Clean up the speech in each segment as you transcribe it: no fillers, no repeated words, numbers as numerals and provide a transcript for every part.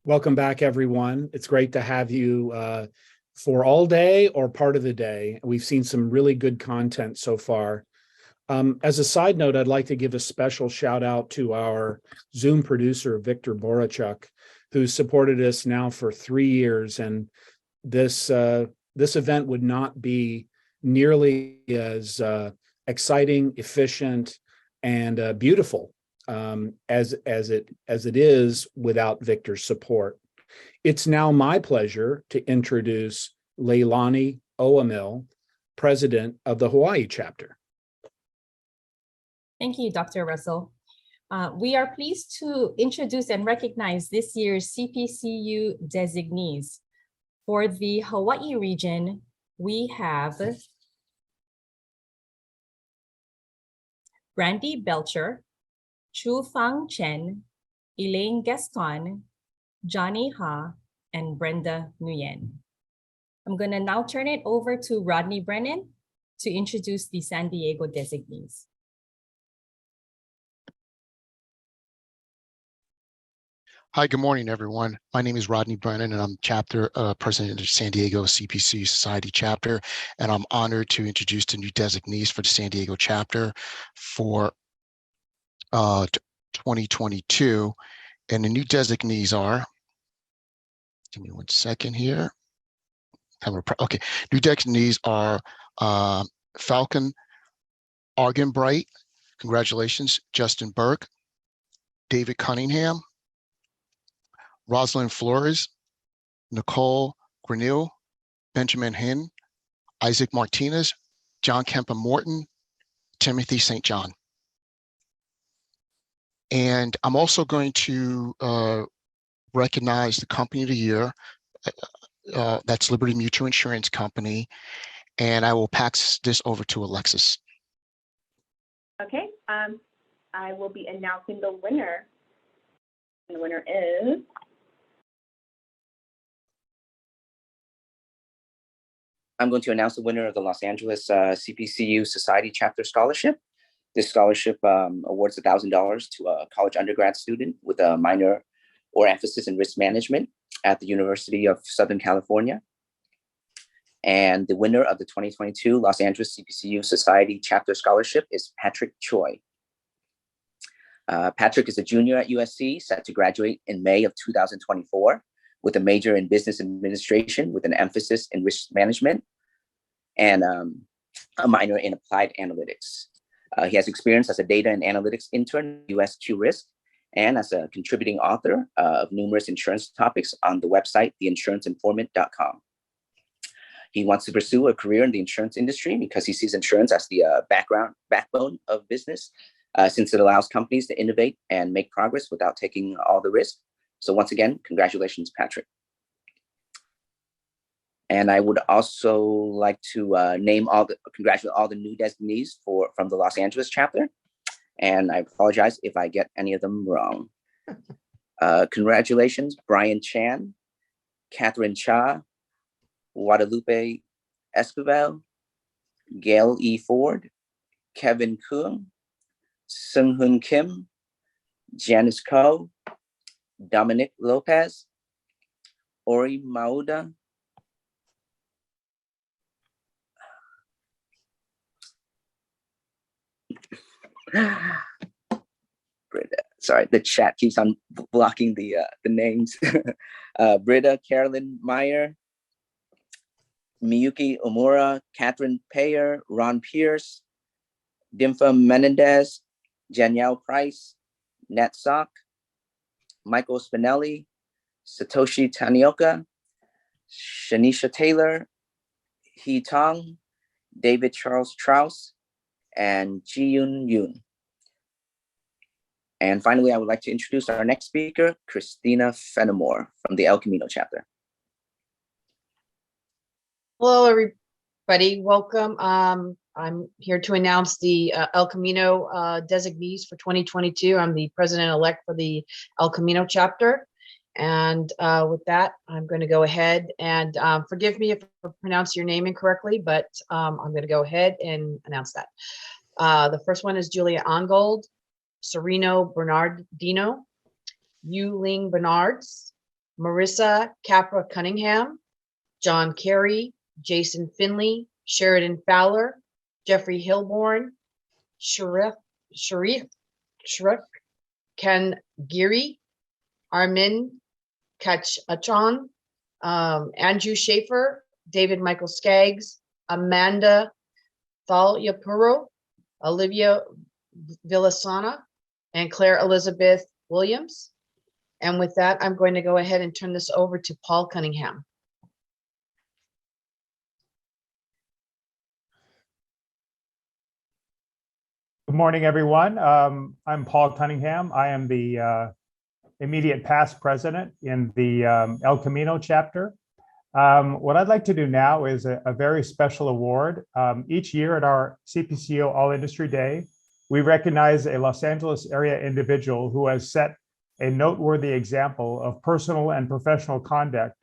Welcome back, everyone. It's great to have you for all day or part of the day. We've seen some really good content so far. As a side note, I'd like to give a special shout out to our Zoom producer, Victor Borachuk, who's supported us now for 3 years. And this event would not be nearly as exciting, efficient, and beautiful as it is without Victor's support. It's now my pleasure to introduce Leilani Oamil, president of the Hawaii chapter. Thank you, Dr. Russell. We are pleased to introduce and recognize this year's CPCU designees. For the Hawaii region, we have Brandy Belcher, Chu Fang Chen, Elaine Gascon, Johnny Ha, and Brenda Nguyen. I'm going to now turn it over to Rodney Brennan to introduce the San Diego designees. Hi, good morning, everyone. My name is Rodney Brennan, and I'm chapter president of San Diego CPC Society chapter, and I'm honored to introduce the new designees for the San Diego chapter for 2022. And the new designees are, give me 1 second here. Okay, new designees are Falcon Argenbright, congratulations, Justin Burke, David Cunningham, Rosalind Flores, Nicole Granil, Benjamin Hin, Isaac Martinez, John Kemper Morton, Timothy St. John. And I'm also going to recognize the company of the year. That's Liberty Mutual Insurance Company. And I will pass this over to Alexis. Okay, I will be announcing the winner. And the winner is I'm going to announce the winner of the Los Angeles CPCU Society Chapter Scholarship. This scholarship awards $1,000 to a college undergrad student with a minor or emphasis in risk management at the University of Southern California. And the winner of the 2022 Los Angeles CPCU Society Chapter Scholarship is Patrick Choi. Patrick is a junior at USC, set to graduate in May of 2024 with a major in business administration with an emphasis in risk management and a minor in applied analytics. He has experience as a data and analytics intern at USQ Risk and as a contributing author of numerous insurance topics on the website, theinsuranceinformant.com. He wants to pursue a career in the insurance industry because he sees insurance as the backbone of business, since it allows companies to innovate and make progress without taking all the risk. So once again, congratulations, Patrick. And I would also like to congratulate all the new designees from the Los Angeles chapter. And I apologize if I get any of them wrong. Congratulations, Brian Chan, Catherine Cha, Guadalupe Esquivel, Gail E. Ford, Kevin Kuhn, Seung-Hoon Kim, Janice Ko, Dominic Lopez, Ori Mauda, Britta, sorry, the chat keeps on blocking the names. Britta Carolyn Meyer, Miyuki Omura, Catherine Payer, Ron Pierce, Dimfa Menendez, Danielle Price, Nat Sock, Michael Spinelli, Satoshi Tanioka, Shanisha Taylor, Hee Tong, David Charles Strauss, and Ji Yun Yoon. And finally, I would like to introduce our next speaker, Christina Fenimore from the El Camino chapter. Hello, everybody. Welcome. I'm here to announce the El Camino designees for 2022. I'm the president-elect for the El Camino chapter. And with that, I'm going to go ahead and forgive me if I pronounce your name incorrectly, but I'm going to go ahead and announce that. The first one is Julia Ongold, Sereno Bernardino, Yu Ling Bernards, Marissa Capra Cunningham, John Carey, Jason Finley, Sheridan Fowler, Jeffrey Hilborn, Sharif Ken Giri, Armin Kachachon, Andrew Schaefer, David Michael Skaggs, Amanda Thalyapuro, Olivia Villasana, and Claire Elizabeth Williams. And with that, I'm going to go ahead and turn this over to Paul Cunningham. Good morning, everyone. I'm Paul Cunningham. I am the immediate past president in the El Camino chapter. What I'd like to do now is a very special award. Each year at our CPCO All Industry Day, we recognize a Los Angeles area individual who has set a noteworthy example of personal and professional conduct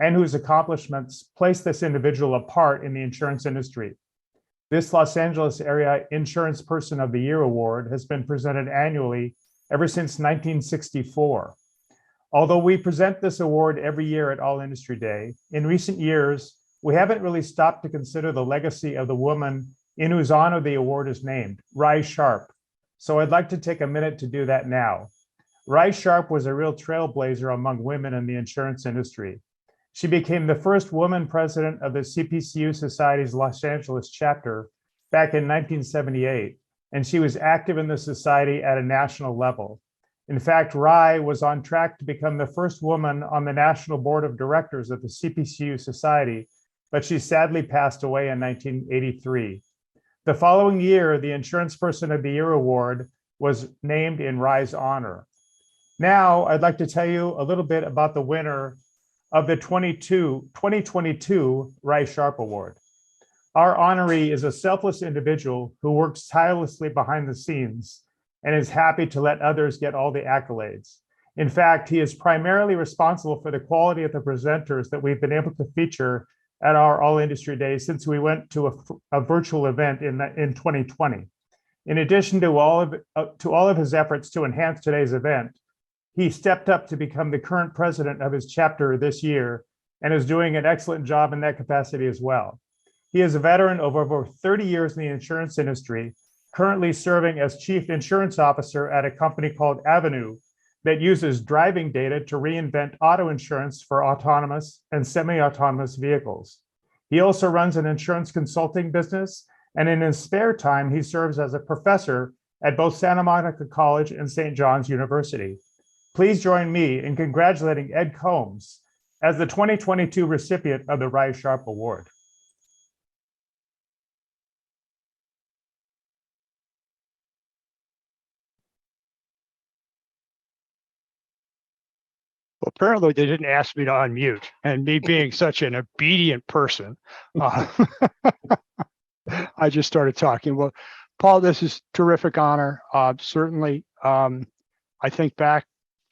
and whose accomplishments place this individual apart in the insurance industry. This Los Angeles Area Insurance Person of the Year award has been presented annually ever since 1964. Although we present this award every year at All Industry Day, in recent years, we haven't really stopped to consider the legacy of the woman in whose honor the award is named, Rye Sharp. So I'd like to take a minute to do that now. Rye Sharp was a real trailblazer among women in the insurance industry. She became the first woman president of the CPCU Society's Los Angeles chapter back in 1978, and she was active in the society at a national level. In fact, Rye was on track to become the first woman on the national board of directors of the CPCU Society, but she sadly passed away in 1983. The following year, the Insurance Person of the Year award was named in Rye's honor. Now, I'd like to tell you a little bit about the winner of the 2022 Rye Sharp Award. Our honoree is a selfless individual who works tirelessly behind the scenes and is happy to let others get all the accolades. In fact, he is primarily responsible for the quality of the presenters that we've been able to feature at our All Industry Days since we went to a virtual event in 2020. In addition to all of his efforts to enhance today's event, he stepped up to become the current president of his chapter this year and is doing an excellent job in that capacity as well. He is a veteran of over 30 years in the insurance industry, currently serving as chief insurance officer at a company called Avenue that uses driving data to reinvent auto insurance for autonomous and semi-autonomous vehicles. He also runs an insurance consulting business, and in his spare time, he serves as a professor at both Santa Monica College and St. John's University. Please join me in congratulating Ed Combs as the 2022 recipient of the Rye Sharp Award. Well, apparently they didn't ask me to unmute, and me being such an obedient person, I just started talking. Well, Paul, this is terrific honor. Certainly, I think back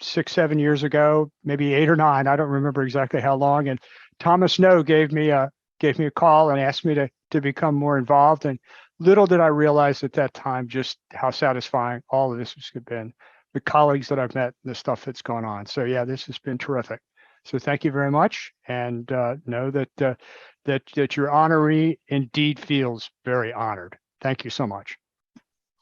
6-7 years ago, maybe 8 or 9, I don't remember exactly how long, and Thomas Snow gave me a call and asked me to become more involved. And little did I realize at that time just how satisfying all of this has been. The colleagues that I've met, the stuff that's going on. So yeah, this has been terrific. So thank you very much, and know that that your honoree indeed feels very honored. Thank you so much.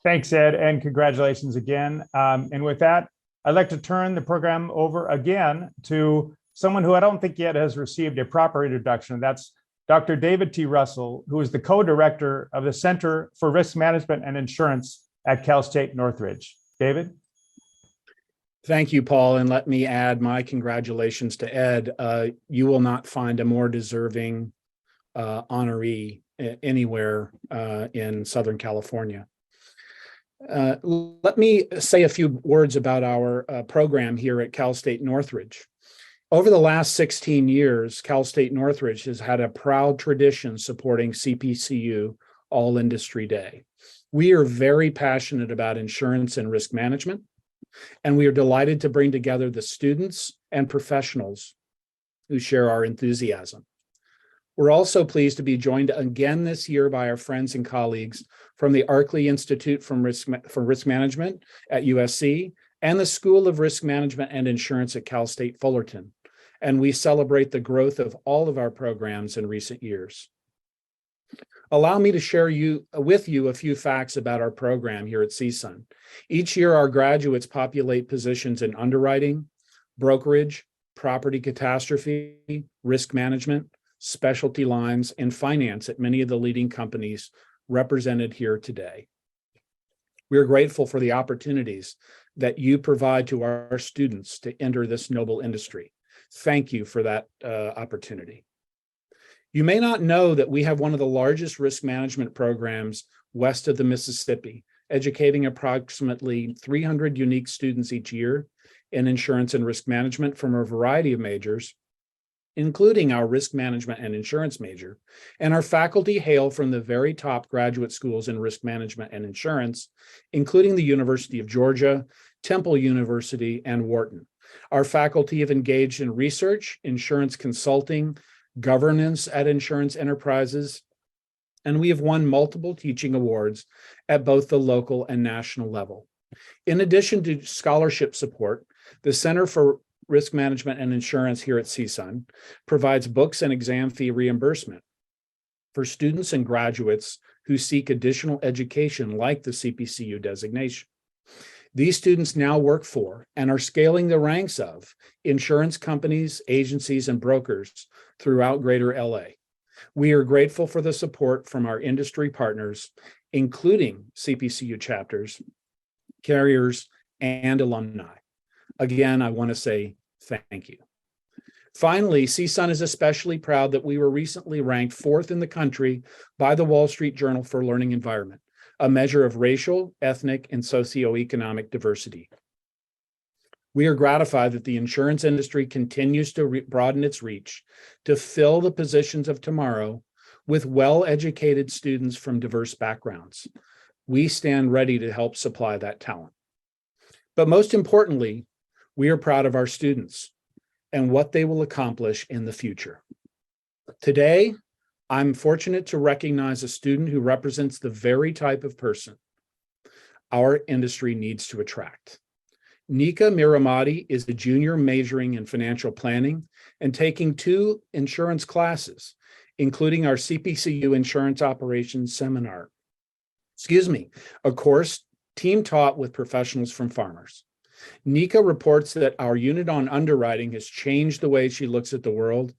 Thanks, Ed, and congratulations again. And with that, I'd like to turn the program over again to someone who I don't think yet has received a proper introduction. That's Dr. David T. Russell, who is the co-director of the Center for Risk Management and Insurance at Cal State Northridge. David? Thank you, Paul, and let me add my congratulations to Ed. You will not find a more deserving honoree anywhere in Southern California. Let me say a few words about our program here at Cal State Northridge. Over the last 16 years, Cal State Northridge has had a proud tradition supporting CPCU All Industry Day. We are very passionate about insurance and risk management, and we are delighted to bring together the students and professionals who share our enthusiasm. We're also pleased to be joined again this year by our friends and colleagues from the Arkley Institute for Risk Management at USC and the School of Risk Management and Insurance at Cal State Fullerton. and we celebrate the growth of all of our programs in recent years. Allow me to share with you a few facts about our program here at CSUN. Each year, our graduates populate positions in underwriting, brokerage, property catastrophe, risk management, specialty lines, and finance at many of the leading companies represented here today. We are grateful for the opportunities that you provide to our students to enter this noble industry. Thank you for that opportunity. You may not know that we have one of the largest risk management programs west of the Mississippi, educating approximately 300 unique students each year in insurance and risk management from a variety of majors, including our risk management and insurance major. And our faculty hail from the very top graduate schools in risk management and insurance, including the University of Georgia, Temple University, and Wharton. Our faculty have engaged in research, insurance consulting, governance at insurance enterprises, and we have won multiple teaching awards at both the local and national level. In addition to scholarship support, the Center for Risk Management and Insurance here at CSUN provides books and exam fee reimbursement for students and graduates who seek additional education like the CPCU designation. These students now work for and are scaling the ranks of insurance companies, agencies, and brokers throughout Greater LA. We are grateful for the support from our industry partners, including CPCU chapters, carriers, and alumni. Again, I want to say thank you. Finally, CSUN is especially proud that we were recently ranked 4th in the country by the Wall Street Journal for Learning Environment, a measure of racial, ethnic, and socioeconomic diversity. We are gratified that the insurance industry continues to broaden its reach to fill the positions of tomorrow with well-educated students from diverse backgrounds. We stand ready to help supply that talent. But most importantly, we are proud of our students and what they will accomplish in the future. Today, I'm fortunate to recognize a student who represents the very type of person our industry needs to attract. Nika Miramati is a junior majoring in financial planning and taking 2 insurance classes, including our CPCU Insurance Operations Seminar. A course team taught with professionals from Farmers. Nika reports that our unit on underwriting has changed the way she looks at the world.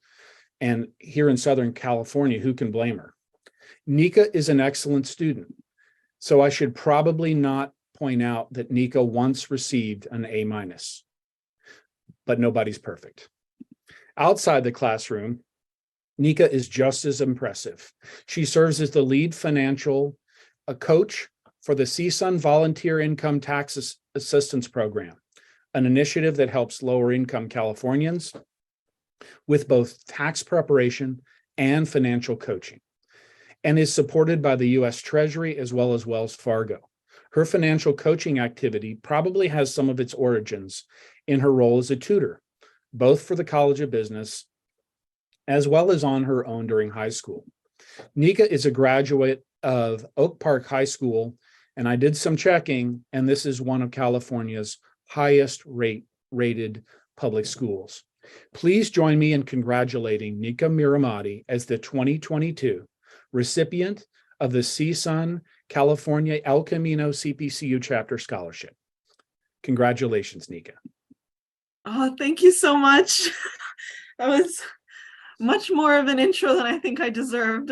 And here in Southern California, who can blame her? Nika is an excellent student, so I should probably not point out that Nika once received an A-, but nobody's perfect. Outside the classroom, Nika is just as impressive. She serves as the lead financial coach for the CSUN Volunteer Income Tax Assistance Program, an initiative that helps lower-income Californians with both tax preparation and financial coaching, and is supported by the U.S. Treasury as well as Wells Fargo. Her financial coaching activity probably has some of its origins in her role as a tutor, both for the College of Business as well as on her own during high school. Nika is a graduate of Oak Park High School, and I did some checking, and this is one of California's highest rated public schools. Please join me in congratulating Nika Miramati as the 2022 recipient of the CSUN California El Camino CPCU Chapter Scholarship. Congratulations, Nika. Oh, thank you so much. That was much more of an intro than I think I deserved.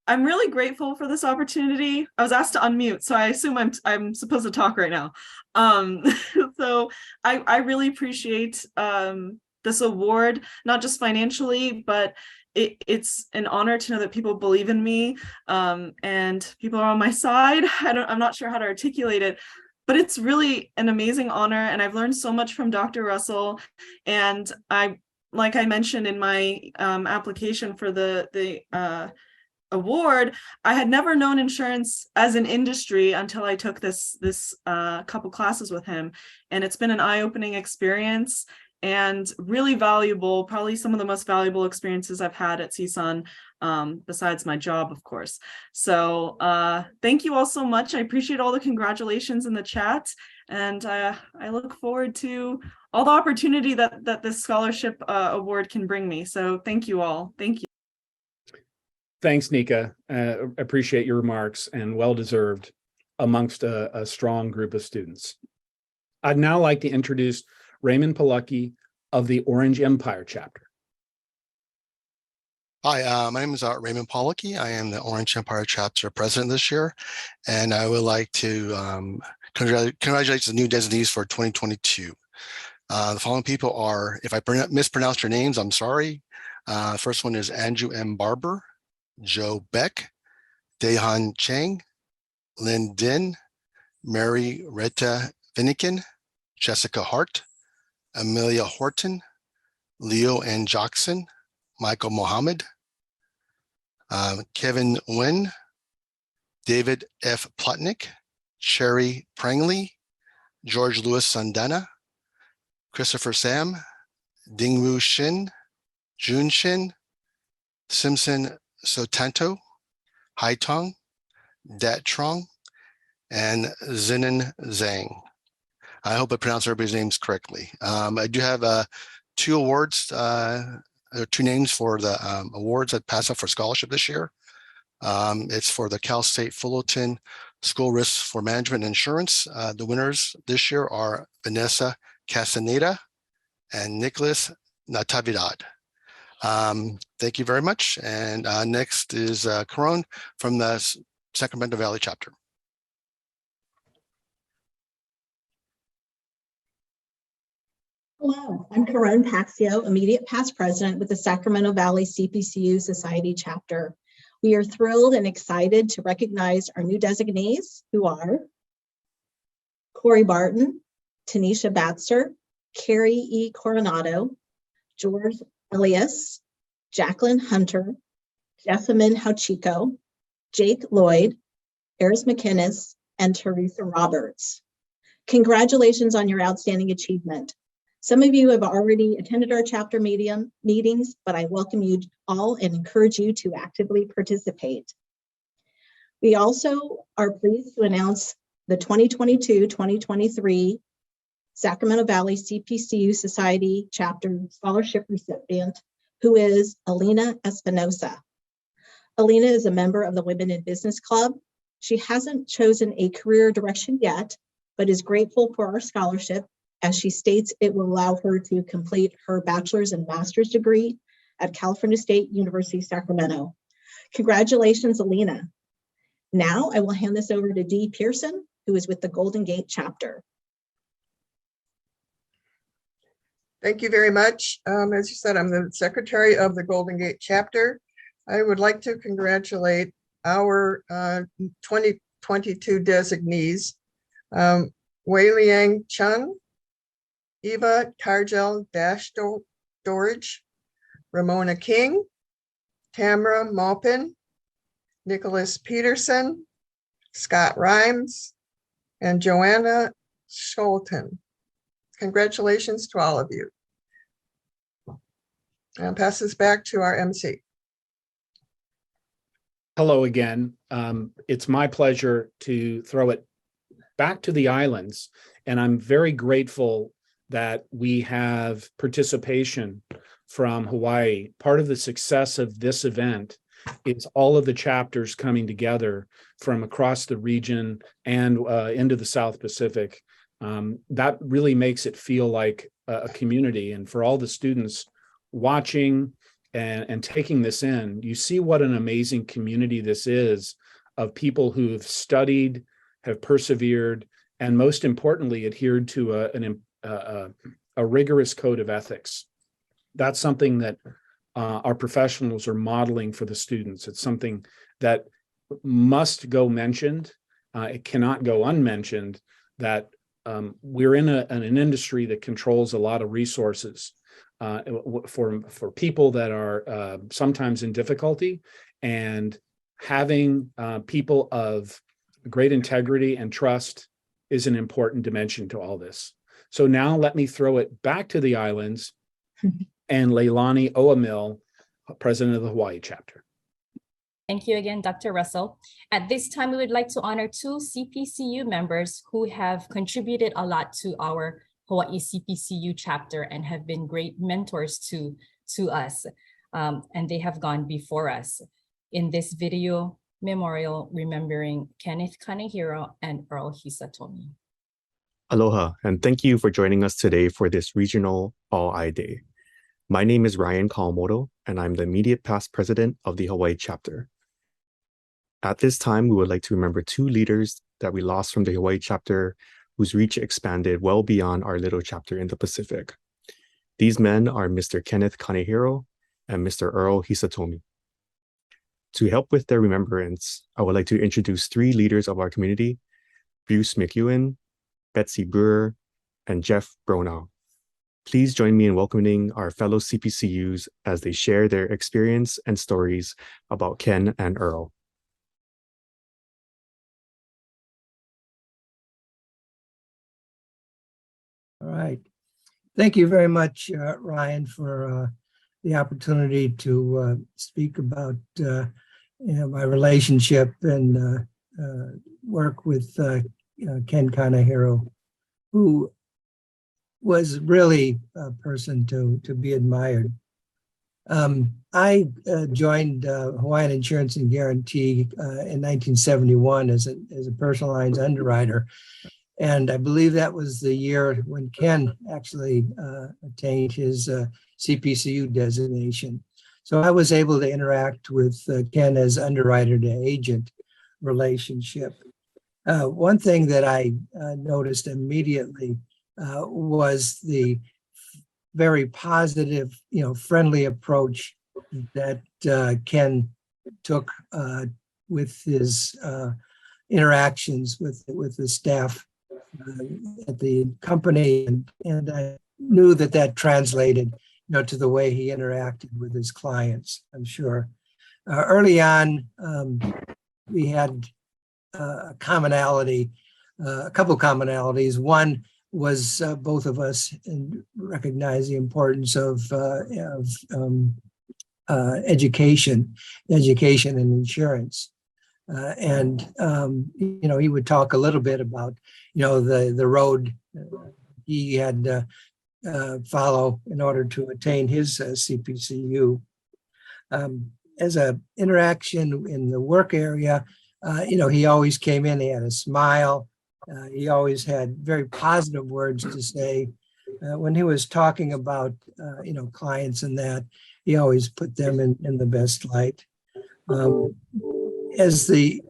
I'm really grateful for this opportunity. I was asked to unmute, so I assume I'm supposed to talk right now. So I really appreciate this award, not just financially, but it's an honor to know that people believe in me and people are on my side. I'm not sure how to articulate it, but it's really an amazing honor, and I've learned so much from Dr. Russell. And like I mentioned in my application for the award, I had never known insurance as an industry until I took this couple classes with him, and it's been an eye-opening experience and really valuable, probably some of the most valuable experiences I've had at CSUN, besides my job, of course. So thank you all so much. I appreciate all the congratulations in the chat, and I look forward to all the opportunity that this scholarship award can bring me. So thank you all. Thank you. Thanks, Nika. Appreciate your remarks, and well-deserved amongst a strong group of students. I'd now like to introduce Raymond Palucki of the Orange Empire chapter. Hi, my name is Raymond Palucki. I am the Orange Empire chapter president this year, and I would like to congratulate the new designees for 2022. The following people are, if I mispronounced your names, I'm sorry. First one is Andrew M. Barber, Joe Beck, Daehan Chang, Lynn Din, Mary Retta Finnegan, Jessica Hart, Amelia Horton, Leo N. Jackson, Michael Mohammed, Kevin Nguyen, David F. Plotnick, Cherry Prangley, George Louis Sandana, Christopher Sam, Dingwu Shin, Jun Shin, Simpson Sotanto, Hai Tong, Dat Trong, and Zinan Zhang. I hope I pronounced everybody's names correctly. I do have two awards, two names for the awards that pass up for scholarship this year. It's for the Cal State Fullerton School Risks for Management and Insurance. The winners this year are Vanessa Castaneda and Nicholas Natividad. Thank you very much. And next is Caron from the Sacramento Valley chapter. Hello, I'm Caron Paxio, immediate past president with the Sacramento Valley CPCU Society chapter. We are thrilled and excited to recognize our new designees, who are Corey Barton, Tanisha Batzer, Carrie E. Coronado, George Elias, Jacqueline Hunter, Jessamine Hauchico, Jake Lloyd, Eris McInnes, and Teresa Roberts. Congratulations on your outstanding achievement. Some of you have already attended our chapter meetings, but I welcome you all and encourage you to actively participate. We also are pleased to announce the 2022-2023 Sacramento Valley CPCU Society chapter scholarship recipient, who is Alina Espinosa. Alina is a member of the Women in Business Club. She hasn't chosen a career direction yet, but is grateful for our scholarship, as she states it will allow her to complete her bachelor's and master's degree at California State University, Sacramento. Congratulations, Alina. Now I will hand this over to Dee Pearson, who is with the Golden Gate chapter. Thank you very much. As you said, I'm the secretary of the Golden Gate chapter. I would like to congratulate our 2022 designees, Wei Liang Chun, Eva Targel Dorage, Ramona King, Tamara Maupin, Nicholas Peterson, Scott Rhimes, and Joanna Scholten. Congratulations to all of you. I'll pass this back to our MC. Hello again. It's my pleasure to throw it back to the islands, and I'm very grateful that we have participation from Hawaii. Part of the success of this event is all of the chapters coming together from across the region and into the South Pacific. That really makes it feel like a community. And for all the students watching and taking this in, you see what an amazing community this is of people who've studied, have persevered, and most importantly, adhered to a rigorous code of ethics. That's something that our professionals are modeling for the students. It's something that must go mentioned. It cannot go unmentioned that we're in an industry that controls a lot of resources for people that are sometimes in difficulty, and having people of great integrity and trust is an important dimension to all this. So now let me throw it back to the islands and Leilani Oamil, president of the Hawaii chapter. Thank you again, Dr. Russell. At this time, we would like to honor two CPCU members who have contributed a lot to our Hawaii CPCU chapter and have been great mentors to us. And they have gone before us in this video memorial remembering Kenneth Kanehiro and Earl Hisatomi. Aloha, and thank you for joining us today for this regional All-I Day. My name is Ryan Kawamoto, and I'm the immediate past president of the Hawaii chapter. At this time, we would like to remember two leaders that we lost from the Hawaii chapter whose reach expanded well beyond our little chapter in the Pacific. These men are Mr. Kenneth Kanehiro and Mr. Earl Hisatomi. To help with their remembrance, I would like to introduce three leaders of our community, Bruce McEwen, Betsy Brewer, and Jeff Bronow. Please join me in welcoming our fellow CPCUs as they share their experience and stories about Ken and Earl. All right. Thank you very much, Ryan, for the opportunity to speak about my relationship and work with Ken Kanehiro, who was really a person to be admired. I joined Hawaiian Insurance and Guarantee in 1971 as a personal lines underwriter. And I believe that was the year when Ken actually attained his CPCU designation. So I was able to interact with Ken as underwriter to agent relationship. One thing that I noticed immediately was the very positive, friendly approach that Ken took with his interactions with the staff at the company, and I knew that translated, to the way he interacted with his clients. I'm sure. Early on, we had a commonality, a couple commonalities. One was both of us recognize the importance of education and insurance. He would talk a little bit about, the road he had to follow in order to attain his CPCU. As an interaction in the work area, he always came in, he had a smile. He always had very positive words to say. When he was talking about, clients and that, he always put them in the best light. As the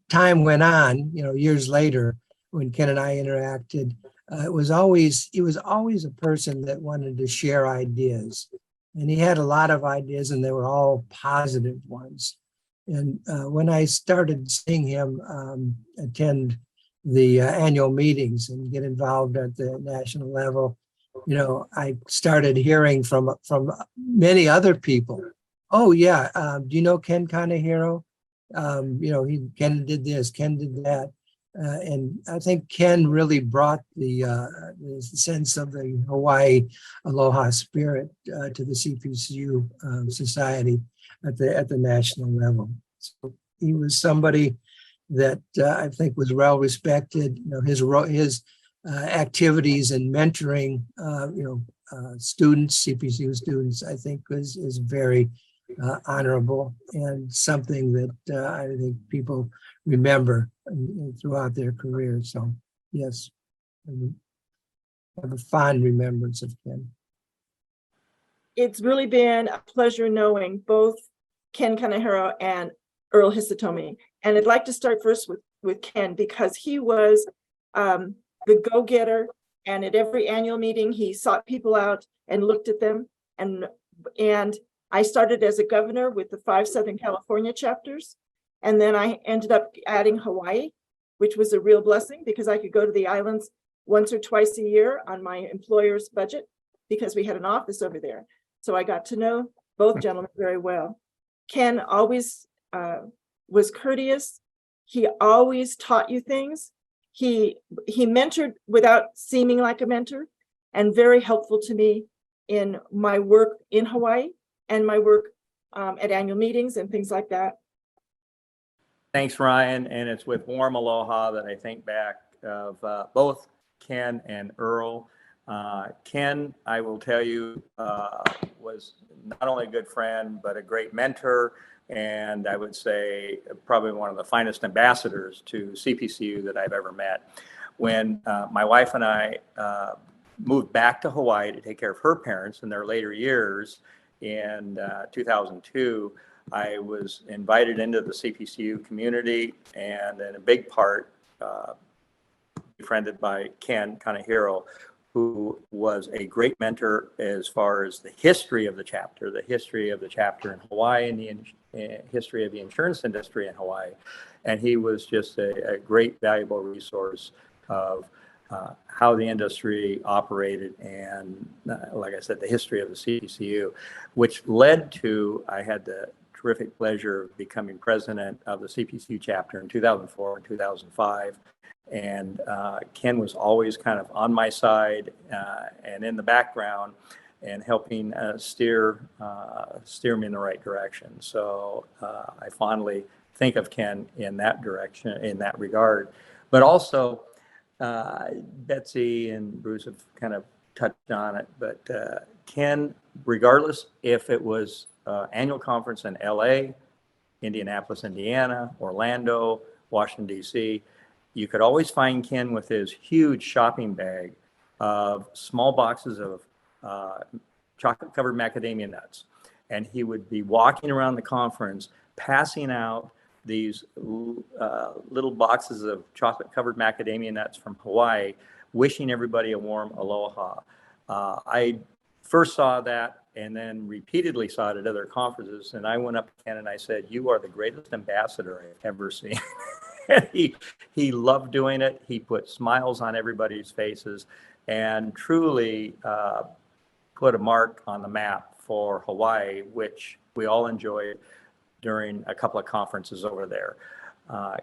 time went on, years later, when Ken and I interacted, he was always a person that wanted to share ideas. And he had a lot of ideas, and they were all positive ones. And when I started seeing him attend the annual meetings and get involved at the national level, I started hearing from many other people. Oh yeah, do you know Ken Kanehiro? Ken did this, Ken did that. And I think Ken really brought the sense of the Hawaii Aloha spirit to the CPCU society at the national level. So he was somebody that I think was well respected. His activities and mentoring, students, CPCU students, I think is very honorable and something that I think people remember throughout their career. So yes, I have a fond remembrance of Ken. It's really been a pleasure knowing both Ken Kanehiro and Earl Hisatomi. And I'd like to start first with Ken, because he was the go-getter, and at every annual meeting he sought people out and looked at them. And I started as a governor with the 5 Southern California chapters, and then I ended up adding Hawaii, which was a real blessing because I could go to the islands once or twice a year on my employer's budget because we had an office over there. So I got to know both gentlemen very well. Ken always was courteous. He always taught you things. He mentored without seeming like a mentor, and very helpful to me in my work in Hawaii and my work at annual meetings and things like that. Thanks, Ryan. And it's with warm aloha that I think back of both Ken and Earl. Ken, I will tell you, was not only a good friend, but a great mentor. And I would say probably one of the finest ambassadors to CPCU that I've ever met. When my wife and I moved back to Hawaii to take care of her parents in their later years in 2002, I was invited into the CPCU community, and in a big part, befriended by Ken Kanehiro, who was a great mentor as far as the history of the chapter in Hawaii, and the history of the insurance industry in Hawaii. And he was just a great, valuable resource of how the industry operated and, like I said, the history of the CPCU, which led to, I had the terrific pleasure of becoming president of the CPCU chapter in 2004 and 2005. And Ken was always kind of on my side and in the background and helping steer me in the right direction. So I fondly think of Ken in that direction, in that regard. But also, Betsy and Bruce have kind of touched on it, but Ken, regardless if it was annual conference in LA, Indianapolis, Indiana, Orlando, Washington, D.C., you could always find Ken with his huge shopping bag of small boxes of chocolate-covered macadamia nuts. And he would be walking around the conference, passing out these little boxes of chocolate-covered macadamia nuts from Hawaii, wishing everybody a warm aloha. I first saw that and then repeatedly saw it at other conferences. And I went up to Ken and I said, "You are the greatest ambassador I've ever seen." And he loved doing it. He put smiles on everybody's faces and truly put a mark on the map for Hawaii, which we all enjoyed during a couple of conferences over there.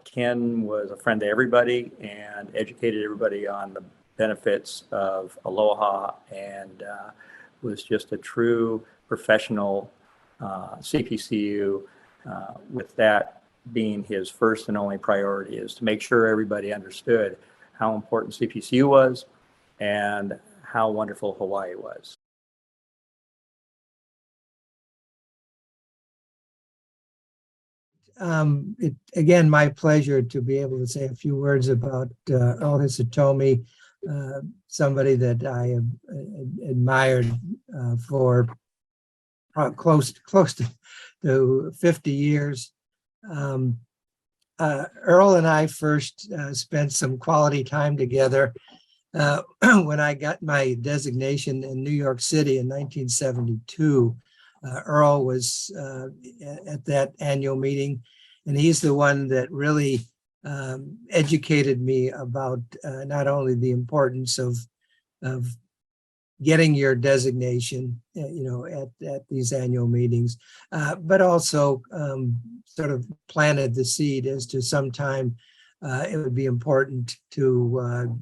Ken was a friend to everybody and educated everybody on the benefits of aloha, and was just a true professional CPCU, with that being his first and only priority, is to make sure everybody understood how important CPCU was and how wonderful Hawaii was. Again, my pleasure to be able to say a few words about Earl Hisatomi, somebody that I have admired for close to 50 years. Earl and I first spent some quality time together when I got my designation in New York City in 1972. Earl was at that annual meeting, and he's the one that really educated me about not only the importance of getting your designation, at these annual meetings, but also sort of planted the seed as to sometime it would be important to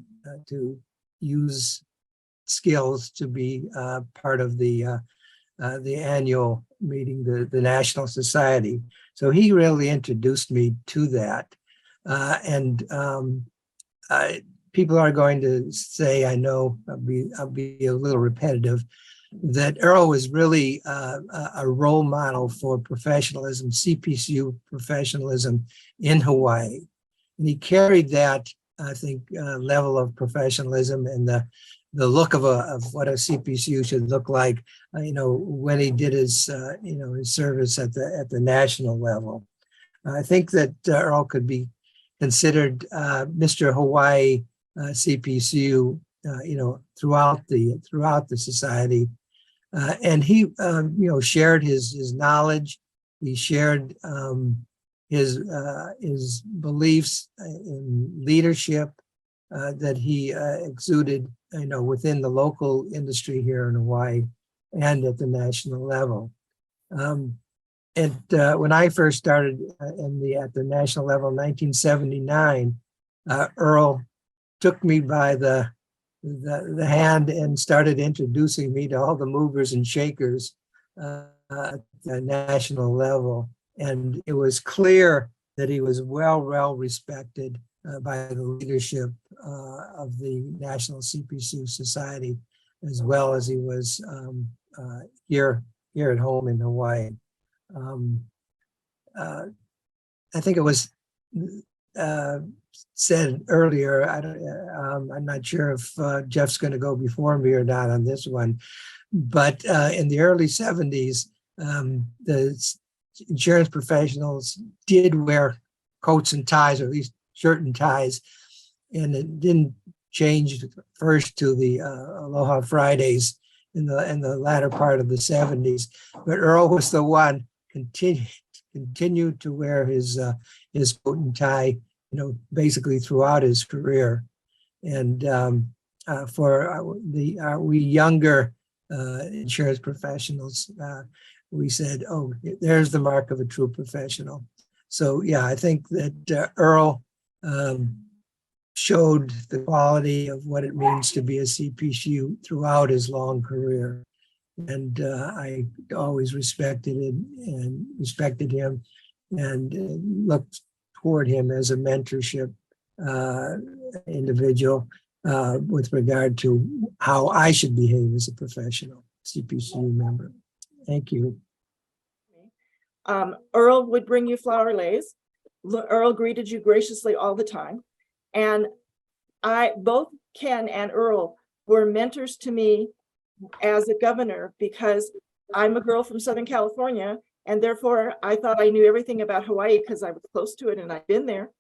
use skills to be part of the annual meeting, the National Society. So he really introduced me to that, and people are going to say, I know I'll be a little repetitive, that Earl was really a role model for professionalism, CPCU professionalism in Hawaii. And he carried that, I think, level of professionalism and the look of what a CPCU should look like, when he did his, his service at the national level. I think that Earl could be considered Mr. Hawaii CPCU, throughout the society, and he, shared his knowledge. He shared his beliefs in leadership that he exuded, within the local industry here in Hawaii and at the national level. When I first started at the national level in 1979, Earl took me by the hand and started introducing me to all the movers and shakers at the national level. And it was clear that he was well respected by the leadership of the National CPCU Society. as well as he was here at home in Hawaii. I think it was said earlier, I'm not sure if Jeff's going to go before me or not on this one, but in the early 70s, the insurance professionals did wear coats and ties, or at least shirt and ties, and it didn't change first to the Aloha Fridays in the latter part of the 70s. But Earl was the one continued to wear his coat and tie, basically throughout his career. And for we younger insurance professionals, we said, "Oh, there's the mark of a true professional." So yeah, I think that Earl showed the quality of what it means to be a CPCU throughout his long career. And I always respected him and looked toward him as a mentorship individual with regard to how I should behave as a professional CPCU member. Thank you. Earl would bring you flower leis. Earl greeted you graciously all the time. And both Ken and Earl were mentors to me as a governor, because I'm a girl from Southern California, and therefore I thought I knew everything about Hawaii because I was close to it and I'd been there,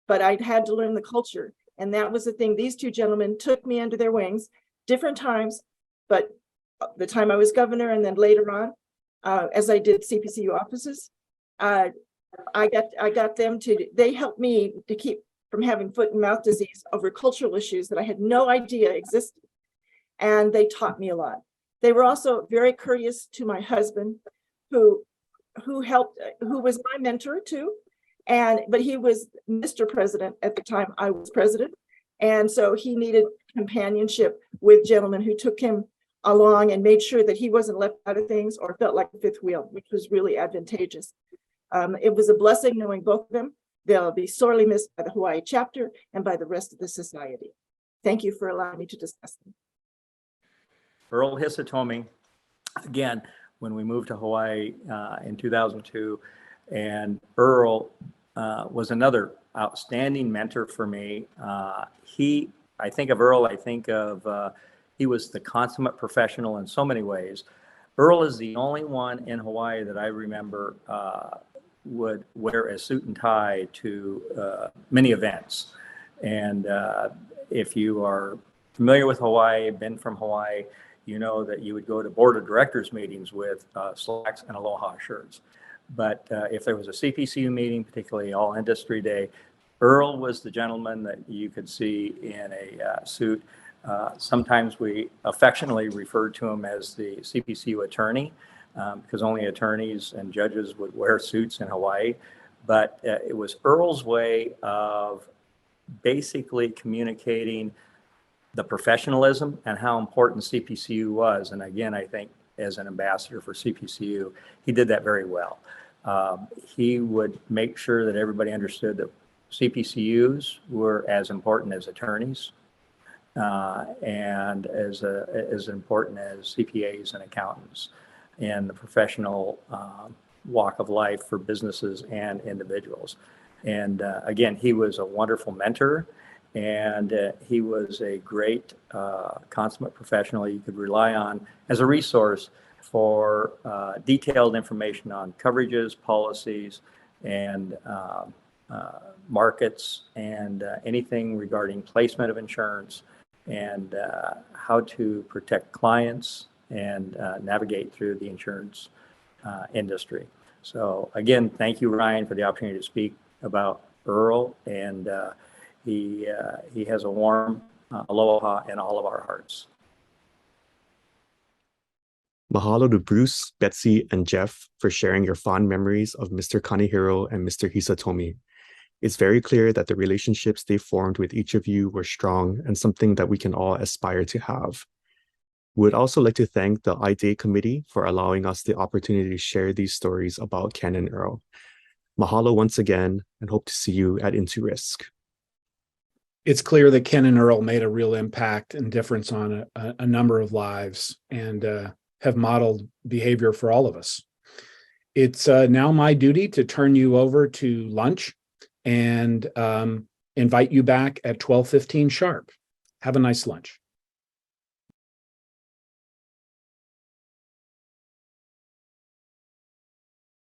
but I'd had to learn the culture. And that was the thing. These two gentlemen took me under their wings, different times, but the time I was governor and then later on, as I did CPCU offices, I got them they helped me to keep from having foot and mouth disease over cultural issues that I had no idea existed. And they taught me a lot. They were also very courteous to my husband, who was my mentor too. But he was Mr. President at the time I was president. And so he needed companionship with gentlemen who took him along and made sure that he wasn't left out of things or felt like a fifth wheel, which was really advantageous. It was a blessing knowing both of them. They'll be sorely missed by the Hawaii chapter and by the rest of the society. Thank you for allowing me to discuss them. Earl Hisatomi, again, when we moved to Hawaii in 2002, and Earl was another outstanding mentor for me. I think of Earl, he was the consummate professional in so many ways. Earl is the only one in Hawaii that I remember would wear a suit and tie to many events. And if you are familiar with Hawaii, been from Hawaii, you know that you would go to board of directors meetings with slacks and aloha shirts. But if there was a CPCU meeting, particularly all industry day, Earl was the gentleman that you could see in a suit. Sometimes we affectionately referred to him as the CPCU attorney, because only attorneys and judges would wear suits in Hawaii. But it was Earl's way of basically communicating the professionalism and how important CPCU was. And again, I think as an ambassador for CPCU, he did that very well. He would make sure that everybody understood that CPCUs were as important as attorneys and as important as CPAs and accountants in the professional walk of life for businesses and individuals. And again, he was a wonderful mentor, and he was a great consummate professional you could rely on as a resource for detailed information on coverages, policies, and markets, and anything regarding placement of insurance, and how to protect clients and navigate through the insurance industry. So again, thank you, Ryan, for the opportunity to speak about Earl, and he has a warm aloha in all of our hearts. Mahalo to Bruce, Betsy, and Jeff for sharing your fond memories of Mr. Kanehiro and Mr. Hisatomi. It's very clear that the relationships they formed with each of you were strong and something that we can all aspire to have. We would also like to thank the I-Day committee for allowing us the opportunity to share these stories about Ken and Earl. Mahalo once again, and hope to see you at Into Risk. it's clear that Ken and Earl made a real impact and difference on a number of lives and have modeled behavior for all of us. It's now my duty to turn you over to lunch and invite you back at 12:15 sharp. Have a nice lunch.